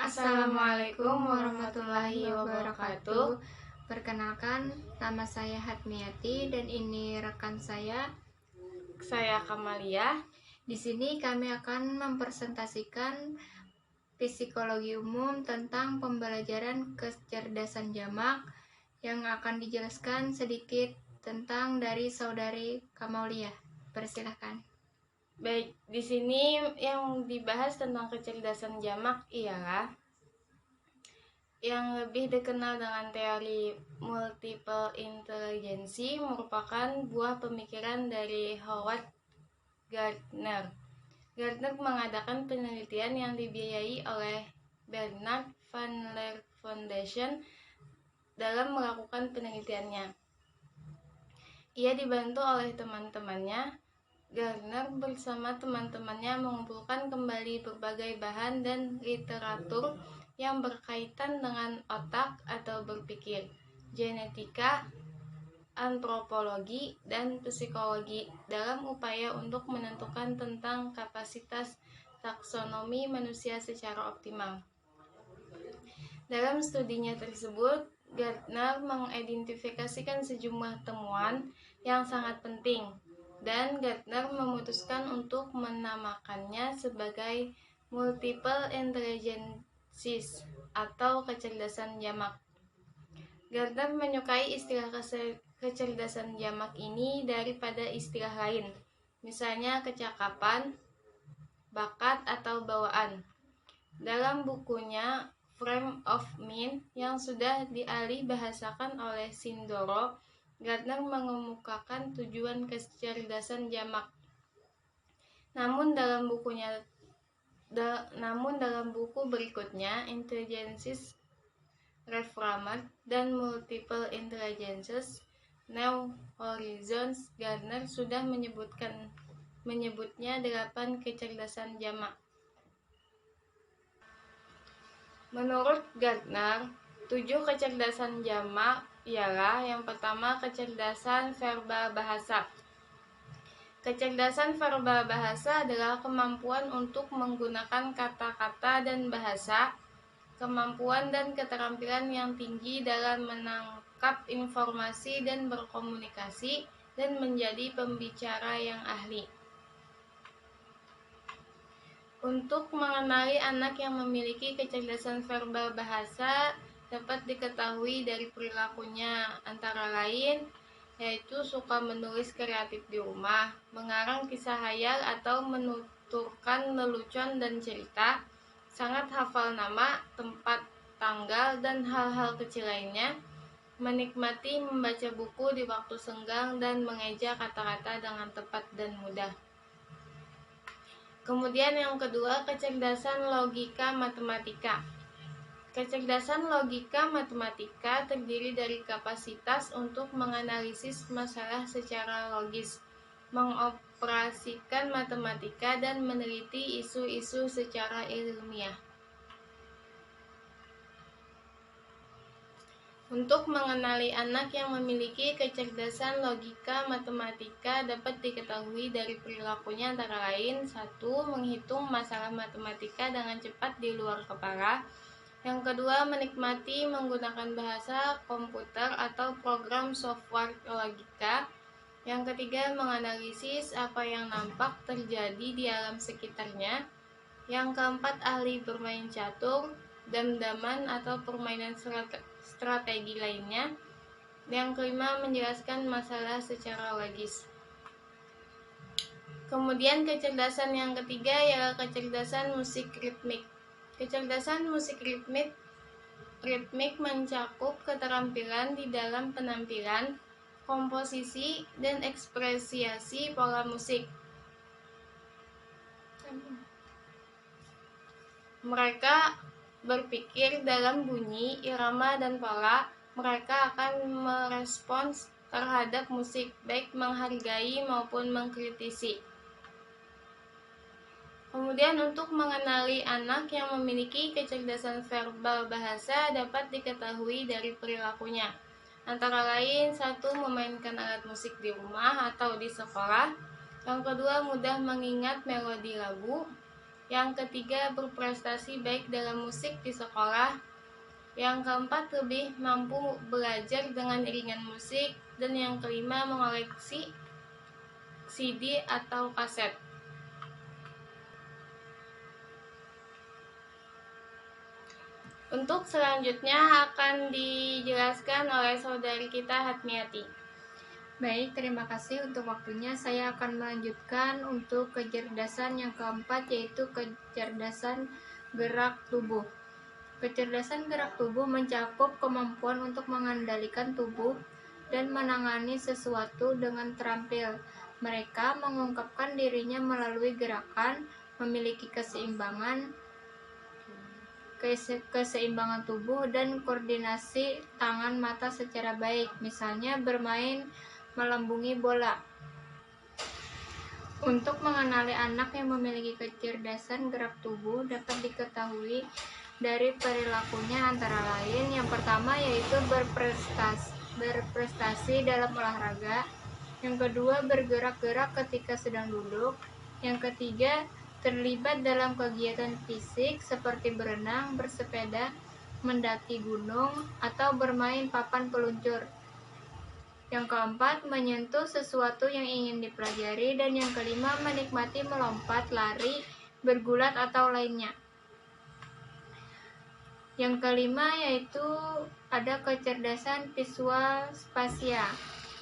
Assalamualaikum warahmatullahi wabarakatuh. Perkenalkan, nama saya Hatmiati dan ini rekan saya Kamalia. Di sini kami akan mempresentasikan psikologi umum tentang pembelajaran kecerdasan jamak yang akan dijelaskan sedikit tentang dari saudari Kamalia. Persilahkan. Baik, di sini yang dibahas tentang kecerdasan jamak ialah yang lebih dikenal dengan teori multiple intelligence, merupakan buah pemikiran dari Howard Gardner. Gardner mengadakan penelitian yang dibiayai oleh Bernard van Leer Foundation dalam melakukan penelitiannya. Ia dibantu oleh teman-temannya. Gardner bersama teman-temannya mengumpulkan kembali berbagai bahan dan literatur yang berkaitan dengan otak atau berpikir, genetika, antropologi, dan psikologi dalam upaya untuk menentukan tentang kapasitas taksonomi manusia secara optimal. Dalam studinya tersebut, Gardner mengidentifikasikan sejumlah temuan yang sangat penting, dan Gardner memutuskan untuk menamakannya sebagai multiple intelligence atau kecerdasan jamak. Gardner menyukai istilah kecerdasan jamak ini daripada istilah lain, misalnya kecakapan, bakat, atau bawaan. Dalam bukunya Frame of Mind yang sudah dialih bahasakan oleh Sindoro, Gardner mengemukakan tujuan kecerdasan jamak. Namun dalam buku berikutnya, Intelligence Reframed dan Multiple Intelligences, New Horizons, Gardner sudah menyebutnya 8 kecerdasan jamak. Menurut Gardner, 7 kecerdasan jamak ialah yang pertama, kecerdasan verbal bahasa. Kecerdasan verbal bahasa adalah kemampuan untuk menggunakan kata-kata dan bahasa, kemampuan dan keterampilan yang tinggi dalam menangkap informasi dan berkomunikasi, dan menjadi pembicara yang ahli. Untuk mengenali anak yang memiliki kecerdasan verbal bahasa dapat diketahui dari perilakunya, antara lain yaitu suka menulis kreatif di rumah, mengarang kisah hayal atau menuturkan lelucon dan cerita, sangat hafal nama, tempat, tanggal, dan hal-hal kecil lainnya, menikmati membaca buku di waktu senggang, dan mengeja kata-kata dengan tepat dan mudah. Kemudian yang kedua, kecerdasan logika matematika. Kecerdasan logika matematika terdiri dari kapasitas untuk menganalisis masalah secara logis, mengoperasikan matematika, dan meneliti isu-isu secara ilmiah. Untuk mengenali anak yang memiliki kecerdasan logika matematika dapat diketahui dari perilakunya, antara lain 1. Menghitung masalah matematika dengan cepat di luar kepala. Yang kedua, menikmati menggunakan bahasa komputer atau program software logika. Yang ketiga, menganalisis apa yang nampak terjadi di alam sekitarnya. Yang keempat, ahli bermain catur, dam-daman atau permainan strategi lainnya. Yang kelima, menjelaskan masalah secara logis. Kemudian kecerdasan yang ketiga ialah kecerdasan musik ritmik. Kecerdasan musik ritmik mencakup keterampilan di dalam penampilan, komposisi, dan ekspresiasi pola musik. Mereka berpikir dalam bunyi, irama, dan pola. Mereka akan merespons terhadap musik, baik menghargai maupun mengkritisi. Kemudian untuk mengenali anak yang memiliki kecerdasan verbal bahasa dapat diketahui dari perilakunya. Antara lain 1. Memainkan alat musik di rumah atau di sekolah. Yang kedua, mudah mengingat melodi lagu. Yang ketiga, berprestasi baik dalam musik di sekolah. Yang keempat, lebih mampu belajar dengan iringan musik. Dan yang kelima, mengoleksi CD atau kaset. Untuk selanjutnya akan dijelaskan oleh saudari kita Hatmiati. Baik, terima kasih untuk waktunya. Saya akan melanjutkan untuk kecerdasan yang keempat, yaitu kecerdasan gerak tubuh. Kecerdasan gerak tubuh mencakup kemampuan untuk mengendalikan tubuh dan menangani sesuatu dengan terampil. Mereka mengungkapkan dirinya melalui gerakan, memiliki keseimbangan tubuh dan koordinasi tangan mata secara baik, misalnya bermain melambungi bola. Untuk mengenali anak yang memiliki kecerdasan gerak tubuh dapat diketahui dari perilakunya, antara lain yang pertama yaitu berprestasi dalam olahraga, yang kedua bergerak-gerak ketika sedang duduk, yang ketiga terlibat dalam kegiatan fisik seperti berenang, bersepeda, mendaki gunung, atau bermain papan peluncur. Yang keempat, menyentuh sesuatu yang ingin dipelajari, dan yang kelima, menikmati melompat, lari, bergulat, atau lainnya. Yang kelima yaitu ada kecerdasan visual spasial.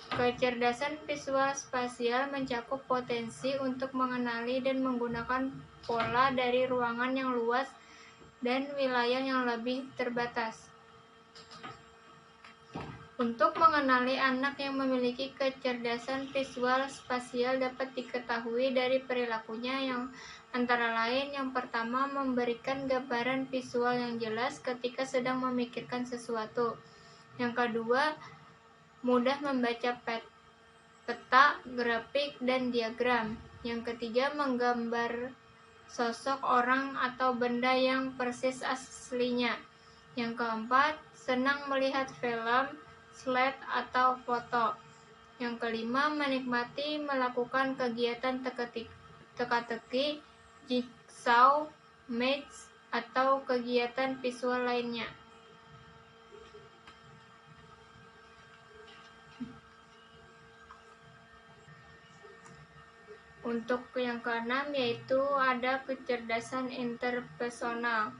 Kecerdasan visual spasial mencakup potensi untuk mengenali dan menggunakan pola dari ruangan yang luas dan wilayah yang lebih terbatas. Untuk mengenali anak yang memiliki kecerdasan visual spasial dapat diketahui dari perilakunya, yang antara lain yang pertama memberikan gambaran visual yang jelas ketika sedang memikirkan sesuatu. Yang kedua, mudah membaca peta, grafik, dan diagram. Yang ketiga, menggambar sosok orang atau benda yang persis aslinya. Yang keempat, senang melihat film, slide, atau foto. Yang kelima, menikmati melakukan kegiatan teka-teki, jigsaw, maze, atau kegiatan visual lainnya. Untuk yang keenam yaitu ada kecerdasan interpersonal.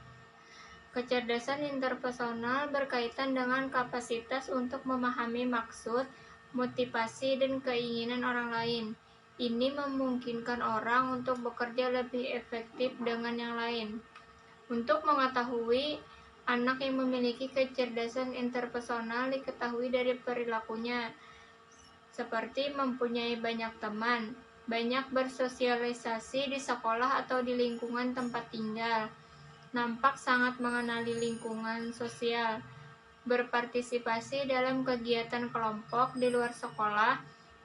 Kecerdasan interpersonal berkaitan dengan kapasitas untuk memahami maksud, motivasi, dan keinginan orang lain. Ini memungkinkan orang untuk bekerja lebih efektif dengan yang lain. Untuk mengetahui anak yang memiliki kecerdasan interpersonal diketahui dari perilakunya, seperti mempunyai banyak teman, banyak bersosialisasi di sekolah atau di lingkungan tempat tinggal, nampak sangat mengenali lingkungan sosial, berpartisipasi dalam kegiatan kelompok di luar sekolah,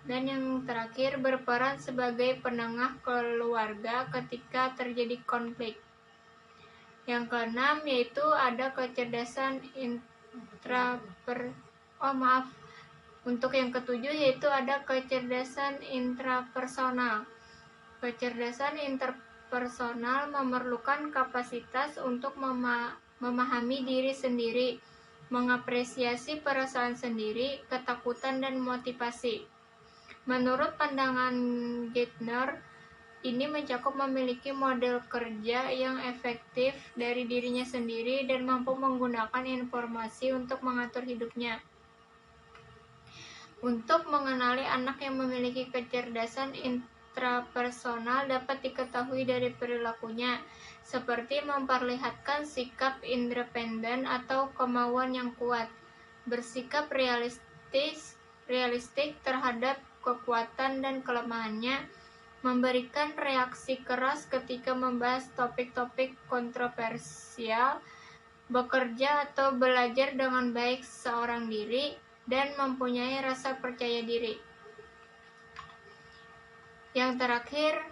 dan yang terakhir berperan sebagai penengah keluarga ketika terjadi konflik. Yang keenam yaitu ada kecerdasan Untuk yang ketujuh yaitu ada kecerdasan intrapersonal. Kecerdasan interpersonal memerlukan kapasitas untuk memahami diri sendiri, mengapresiasi perasaan sendiri, ketakutan, dan motivasi. Menurut pandangan Geithner, ini mencakup memiliki model kerja yang efektif dari dirinya sendiri dan mampu menggunakan informasi untuk mengatur hidupnya. Untuk mengenali anak yang memiliki kecerdasan intrapersonal dapat diketahui dari perilakunya, seperti memperlihatkan sikap independen atau kemauan yang kuat, bersikap realistik terhadap kekuatan dan kelemahannya, memberikan reaksi keras ketika membahas topik-topik kontroversial, bekerja atau belajar dengan baik seorang diri, dan mempunyai rasa percaya diri. Yang terakhir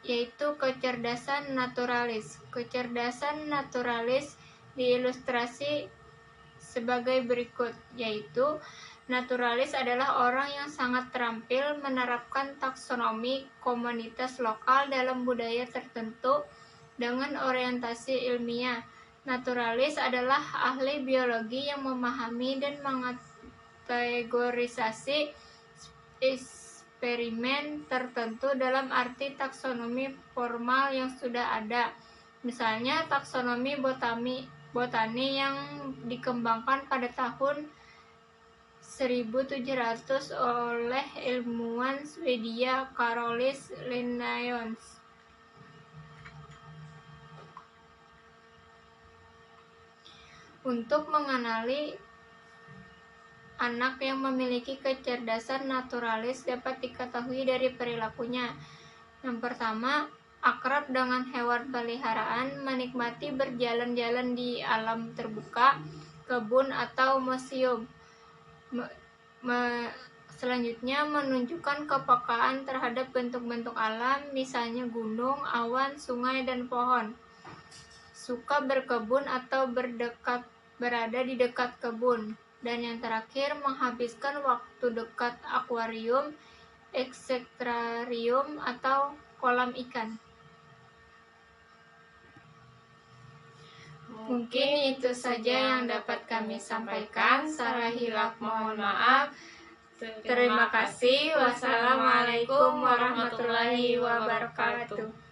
yaitu kecerdasan naturalis. Kecerdasan naturalis diilustrasi sebagai berikut, yaitu naturalis adalah orang yang sangat terampil menerapkan taksonomi komunitas lokal dalam budaya tertentu dengan orientasi ilmiah. Naturalis adalah ahli biologi yang memahami dan mengkategorisasi eksperimen tertentu dalam arti taksonomi formal yang sudah ada. Misalnya taksonomi botani yang dikembangkan pada tahun 1700 oleh ilmuwan Swedia Carolus Linnaeus. Untuk mengenali anak yang memiliki kecerdasan naturalis dapat diketahui dari perilakunya. Yang pertama, akrab dengan hewan peliharaan, menikmati berjalan-jalan di alam terbuka, kebun atau museum. Selanjutnya, menunjukkan kepekaan terhadap bentuk-bentuk alam, misalnya gunung, awan, sungai, dan pohon. Suka berkebun atau berada di dekat kebun. Dan yang terakhir, menghabiskan waktu dekat akuarium, eksekrarium, atau kolam ikan. Mungkin itu saja yang dapat kami sampaikan. Salah hilaf mohon maaf. Terima kasih. Wassalamualaikum warahmatullahi wabarakatuh.